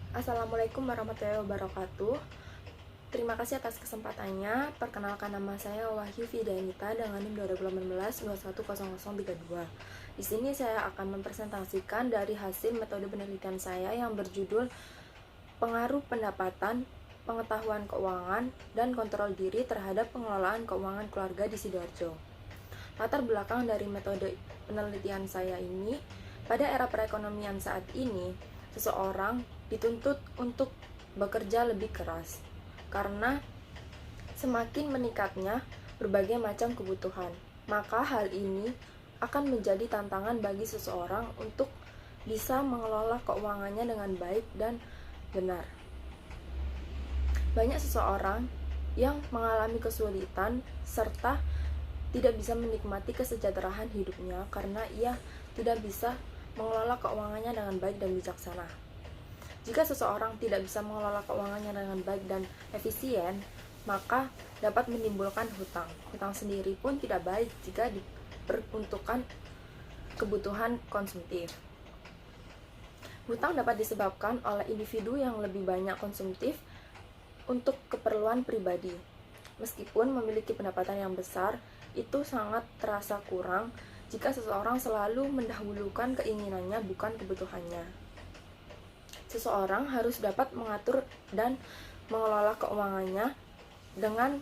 Assalamualaikum warahmatullahi wabarakatuh. Terima kasih atas kesempatannya. Perkenalkan, nama saya Wahyu Fidanita dengan NIM 2018-210032. Di sini saya akan mempresentasikan dari hasil metode penelitian saya yang berjudul Pengaruh Pendapatan, Pengetahuan Keuangan, dan Kontrol Diri terhadap Pengelolaan Keuangan Keluarga di Sidoarjo. Latar belakang dari metode penelitian saya ini, pada era perekonomian saat ini, seseorang dituntut untuk bekerja lebih keras karena semakin meningkatnya berbagai macam kebutuhan. Maka hal ini akan menjadi tantangan bagi seseorang untuk bisa mengelola keuangannya dengan baik dan benar. Banyak seseorang yang mengalami kesulitan serta tidak bisa menikmati kesejahteraan hidupnya karena ia tidak bisa mengelola keuangannya dengan baik dan bijaksana. Jika seseorang tidak bisa mengelola keuangannya dengan baik dan efisien, maka dapat menimbulkan hutang. Hutang sendiri pun tidak baik jika diperuntukkan kebutuhan konsumtif. Hutang dapat disebabkan oleh individu yang lebih banyak konsumtif untuk keperluan pribadi. Meskipun memiliki pendapatan yang besar, itu sangat terasa kurang jika seseorang selalu mendahulukan keinginannya bukan kebutuhannya. Seseorang harus dapat mengatur dan mengelola keuangannya dengan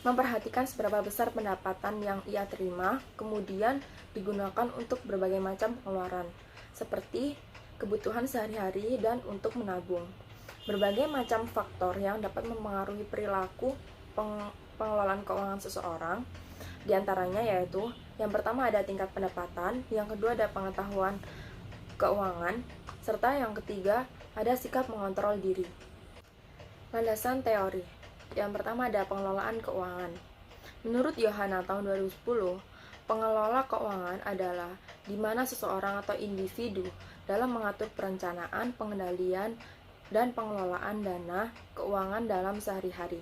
memperhatikan seberapa besar pendapatan yang ia terima, kemudian digunakan untuk berbagai macam pengeluaran, seperti kebutuhan sehari-hari dan untuk menabung. Berbagai macam faktor yang dapat mempengaruhi perilaku pengelolaan keuangan seseorang, diantaranya yaitu yang pertama ada tingkat pendapatan, yang kedua ada pengetahuan keuangan, serta yang ketiga ada sikap mengontrol diri. Landasan teori. Yang pertama ada pengelolaan keuangan. Menurut Yohana tahun 2010, pengelola keuangan adalah di mana seseorang atau individu dalam mengatur perencanaan, pengendalian, dan pengelolaan dana keuangan dalam sehari-hari.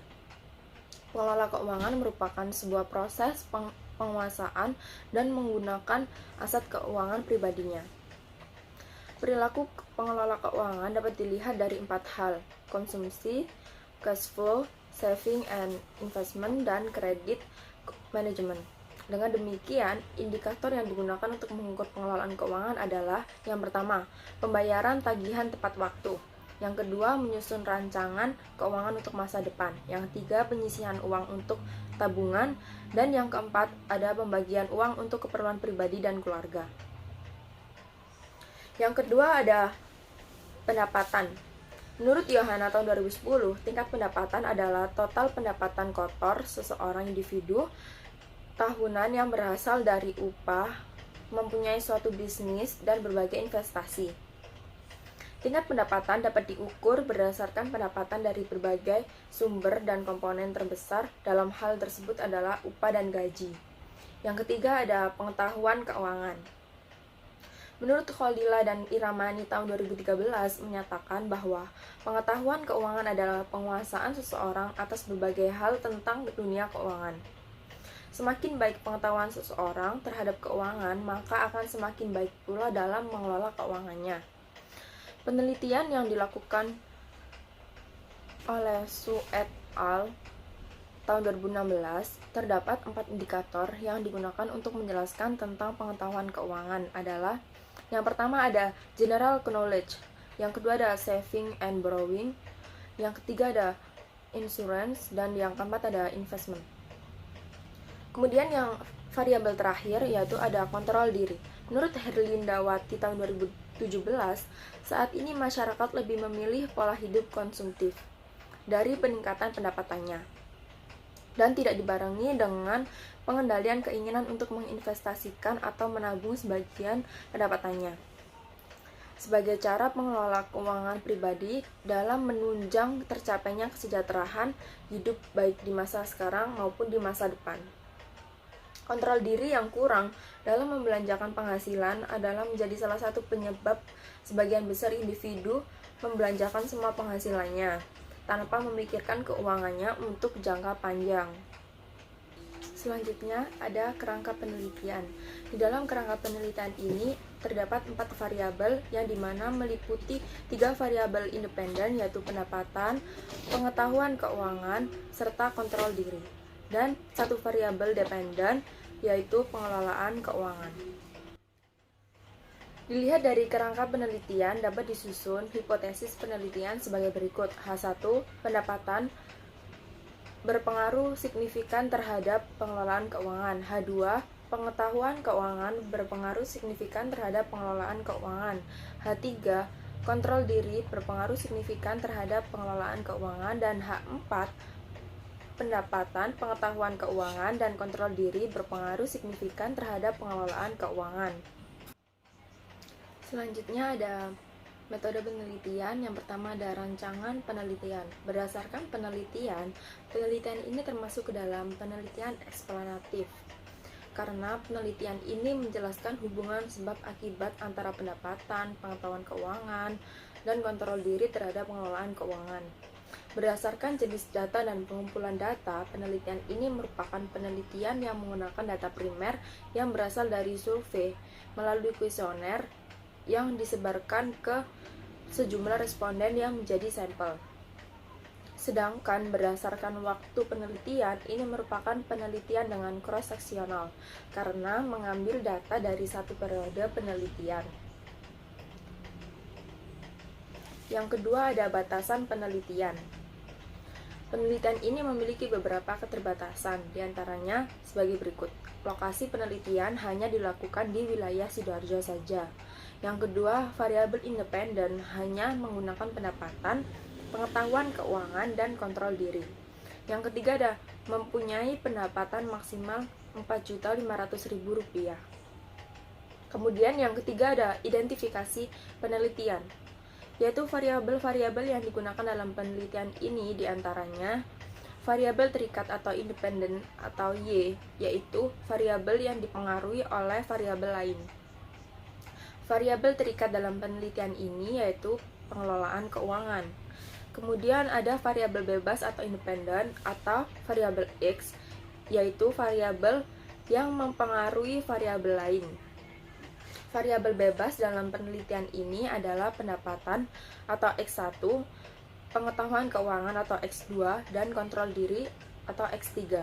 Pengelola keuangan merupakan sebuah proses penguasaan dan menggunakan aset keuangan pribadinya. Perilaku pengelola keuangan dapat dilihat dari 4 hal: konsumsi, cash flow, saving and investment, dan credit management. Dengan demikian, indikator yang digunakan untuk mengukur pengelolaan keuangan adalah yang pertama, pembayaran tagihan tepat waktu. Yang kedua, menyusun rancangan keuangan untuk masa depan. Yang ketiga, penyisihan uang untuk tabungan. Dan yang keempat, ada pembagian uang untuk keperluan pribadi dan keluarga. Yang kedua ada pendapatan. Menurut Yohana tahun 2010, tingkat pendapatan adalah total pendapatan kotor seseorang individu tahunan yang berasal dari upah, mempunyai suatu bisnis, dan berbagai investasi. Tingkat pendapatan dapat diukur berdasarkan pendapatan dari berbagai sumber dan komponen terbesar dalam hal tersebut adalah upah dan gaji. Yang ketiga ada pengetahuan keuangan. Menurut Kholila dan Iramani tahun 2013 menyatakan bahwa pengetahuan keuangan adalah penguasaan seseorang atas berbagai hal tentang dunia keuangan. Semakin baik pengetahuan seseorang terhadap keuangan, maka akan semakin baik pula dalam mengelola keuangannya. Penelitian yang dilakukan oleh Su et al. Tahun 2016, terdapat 4 indikator yang digunakan untuk menjelaskan tentang pengetahuan keuangan adalah: yang pertama ada general knowledge, yang kedua ada saving and borrowing, yang ketiga ada insurance, dan yang keempat ada investment. Kemudian yang variabel terakhir yaitu ada kontrol diri. Menurut Herlindawati tahun 2017, saat ini masyarakat lebih memilih pola hidup konsumtif dari peningkatan pendapatannya dan tidak dibarengi dengan pengendalian keinginan untuk menginvestasikan atau menabung sebagian pendapatannya sebagai cara mengelola keuangan pribadi dalam menunjang tercapainya kesejahteraan hidup baik di masa sekarang maupun di masa depan. Kontrol diri yang kurang dalam membelanjakan penghasilan adalah menjadi salah satu penyebab sebagian besar individu membelanjakan semua penghasilannya tanpa memikirkan keuangannya untuk jangka panjang. Selanjutnya ada kerangka penelitian. Di dalam kerangka penelitian ini terdapat 4 variabel yang dimana meliputi 3 variabel independen yaitu pendapatan, pengetahuan keuangan, serta kontrol diri. Dan 1 variabel dependen yaitu pengelolaan keuangan. Dilihat dari kerangka penelitian dapat disusun hipotesis penelitian sebagai berikut. H1, pendapatan berpengaruh signifikan terhadap pengelolaan keuangan. H2, pengetahuan keuangan berpengaruh signifikan terhadap pengelolaan keuangan. H3, kontrol diri berpengaruh signifikan terhadap pengelolaan keuangan. Dan H4, pendapatan, pengetahuan keuangan, dan kontrol diri berpengaruh signifikan terhadap pengelolaan keuangan. Selanjutnya ada metode penelitian. Yang pertama ada rancangan penelitian. Berdasarkan penelitian ini termasuk ke dalam penelitian eksplanatif. Karena penelitian ini menjelaskan hubungan sebab akibat antara pendapatan, pengetahuan keuangan, dan kontrol diri terhadap pengelolaan keuangan. Berdasarkan jenis data dan pengumpulan data, penelitian ini merupakan penelitian yang menggunakan data primer yang berasal dari survei melalui kuesioner yang disebarkan ke sejumlah responden yang menjadi sampel. Sedangkan berdasarkan waktu penelitian, ini merupakan penelitian dengan cross-seksional karena mengambil data dari satu periode penelitian. Yang kedua ada batasan penelitian. Penelitian ini memiliki beberapa keterbatasan, diantaranya sebagai berikut. Lokasi penelitian hanya dilakukan di wilayah Sidoarjo saja. Yang kedua, variabel independen hanya menggunakan pendapatan, pengetahuan keuangan, dan kontrol diri. Yang ketiga ada mempunyai pendapatan maksimal Rp4.500.000. Kemudian yang ketiga ada identifikasi penelitian, yaitu variabel-variabel yang digunakan dalam penelitian ini diantaranya variabel terikat atau independen atau Y, yaitu variabel yang dipengaruhi oleh variabel lain. Variabel terikat dalam penelitian ini yaitu pengelolaan keuangan. Kemudian ada variabel bebas atau independen atau variabel X, yaitu variabel yang mempengaruhi variabel lain. Variabel bebas dalam penelitian ini adalah pendapatan atau X1, pengetahuan keuangan atau X2, dan kontrol diri atau X3.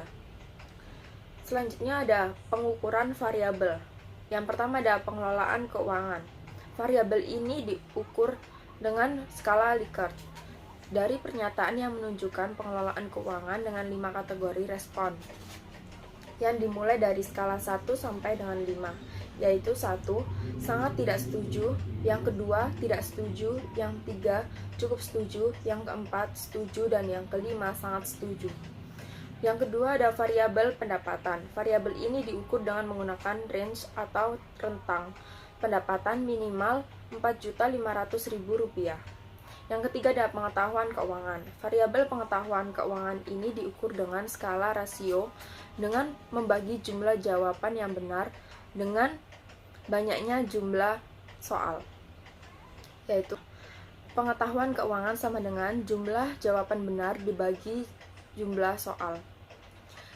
Selanjutnya ada pengukuran variabel. Yang pertama ada pengelolaan keuangan. Variabel ini diukur dengan skala Likert dari pernyataan yang menunjukkan pengelolaan keuangan dengan 5 kategori respon yang dimulai dari skala 1 sampai dengan 5, yaitu 1, sangat tidak setuju, yang kedua, tidak setuju, yang ketiga, cukup setuju, yang keempat, setuju, dan yang kelima, sangat setuju. Yang kedua ada variabel pendapatan. Variabel ini diukur dengan menggunakan range atau rentang pendapatan minimal Rp4.500.000. Yang ketiga ada pengetahuan keuangan. Variabel pengetahuan keuangan ini diukur dengan skala rasio dengan membagi jumlah jawaban yang benar dengan banyaknya jumlah soal, yaitu pengetahuan keuangan sama dengan jumlah jawaban benar dibagi jumlah soal.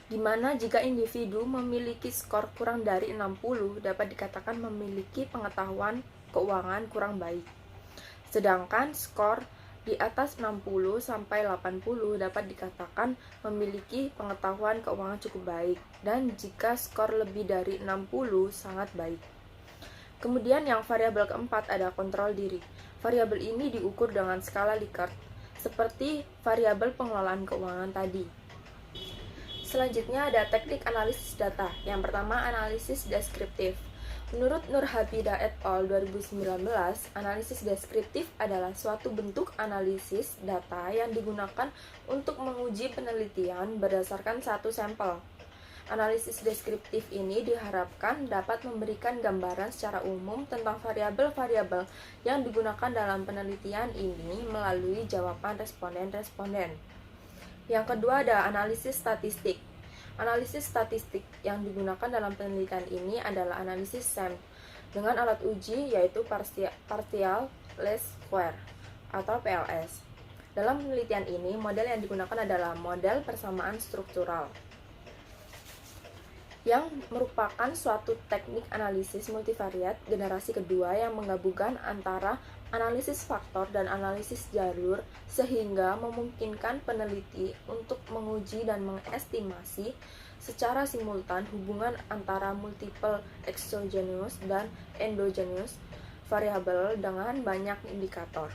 Di mana jika individu memiliki skor kurang dari 60 dapat dikatakan memiliki pengetahuan keuangan kurang baik. Sedangkan skor di atas 60 sampai 80 dapat dikatakan memiliki pengetahuan keuangan cukup baik, dan jika skor lebih dari 60 sangat baik. Kemudian yang variabel keempat ada kontrol diri. Variabel ini diukur dengan skala Likert seperti variabel pengelolaan keuangan tadi. Selanjutnya ada teknik analisis data. Yang pertama analisis deskriptif. Menurut Nurhabida et al. 2019, analisis deskriptif adalah suatu bentuk analisis data yang digunakan untuk menguji penelitian berdasarkan satu sampel. Analisis deskriptif ini diharapkan dapat memberikan gambaran secara umum tentang variabel-variabel yang digunakan dalam penelitian ini melalui jawaban responden-responden. Yang kedua ada analisis statistik. Analisis statistik yang digunakan dalam penelitian ini adalah analisis SEM dengan alat uji yaitu partial least square atau PLS. Dalam penelitian ini, model yang digunakan adalah model persamaan struktural. yang merupakan suatu teknik analisis multivariat generasi kedua yang menggabungkan antara analisis faktor dan analisis jalur sehingga memungkinkan peneliti untuk menguji dan mengestimasi secara simultan hubungan antara multiple exogenous dan endogenous variabel dengan banyak indikator.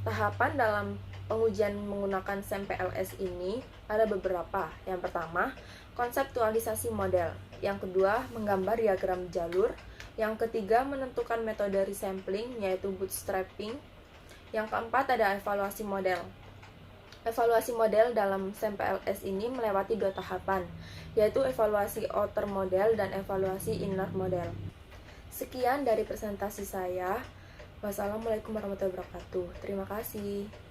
Tahapan dalam pengujian menggunakan SAM-PLS ini ada beberapa. Yang pertama, konseptualisasi model. Yang kedua, menggambar diagram jalur. Yang ketiga, menentukan metode resampling, yaitu bootstrapping. Yang keempat, ada evaluasi model. Evaluasi model dalam SAM-PLS ini melewati dua tahapan, yaitu evaluasi outer model dan evaluasi inner model. Sekian dari presentasi saya. Wassalamualaikum warahmatullahi wabarakatuh. Terima kasih.